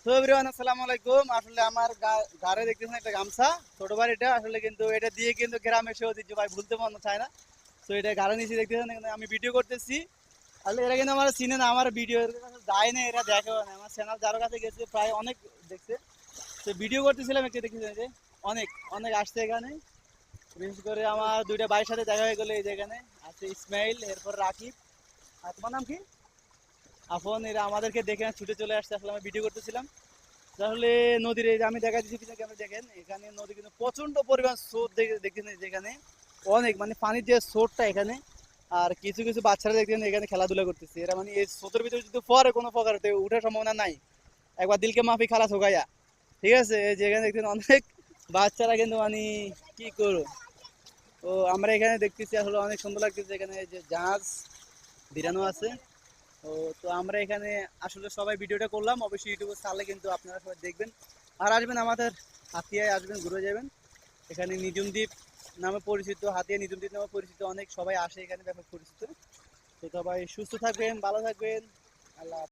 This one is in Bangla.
তো এভরিওয়ান আসসালামু আলাইকুম। আসলে আমার গাড়ে দেখতেছেন একটা গামছা, ছোট ভাই এটা আসলে, কিন্তু এটা দিয়ে কিন্তু গ্রামের সে ঐতিহ্য ভাই ভুলতে মন চায় না। তো এটা গাড়ে নিচে দেখতেছেন, এখানে আমি ভিডিও করতেছি। আসলে এরা কিন্তু আমার চিনে না, আমার ভিডিও যায় না, এরা দেখেও না। আমার চ্যানেল যার কাছে গেছে প্রায় অনেক দেখছে। তো ভিডিও করতেছিলাম একটা, দেখতেছেন যে অনেক অনেক আসছে এখানে। বিশেষ করে আমার দুইটা ভাইয়ের সাথে দেখা হয়ে গেলো এই যেখানে আছে, ইসমাইল, এরপর রাকিব। আর তোমার নাম কি? আফন। এরা আমাদেরকে দেখে ছুটে চলে আসছে, আসলে আমি ভিডিও করতেছিলাম। তাহলে নদীর এই যে আমি দেখা দিচ্ছি পিছনে ক্যামেরা, দেখেন এখানে নদী কিন্তু প্রচন্ড পরিমাণ স্রোত দেখতেছেন যেখানে, অনেক মানে পানির যে স্রোতটা এখানে। আর কিছু কিছু বাচ্চারা দেখতেছেন এখানে খেলাধুলা করতেছে, এরা মানে এই স্রোতের ভিতরে যদি পরে কোনো প্রকার উঠার সম্ভাবনা নাই, একবার দিলকে মাফি খালাস হোগাইয়া। ঠিক আছে, এই যে এখানে দেখতেছেন অনেক বাচ্চারা কিন্তু মানে কি করো। তো আমরা এখানে দেখতেছি আসলে অনেক সুন্দর লাগতেছে, এখানে এই যে জাহাজ বিরানো আছে। ও, তো আমরা এখানে আসলে সবাই ভিডিওটা করলাম, অবশ্যই ইউটিউবে ছাড়লে কিন্তু আপনারা সবাই দেখবেন। আর আসবেন আমাদের হাতিয়ায়, আসবেন, ঘুরে যাবেন। এখানে নিঝুম দ্বীপ নামে পরিচিত, হাতিয়া নিঝুম দ্বীপ নামে পরিচিত, অনেক সবাই আসে এখানে, ব্যাপক পরিচিত। তো সবাই সুস্থ থাকবেন, ভালো থাকবেন। আল্লাহ।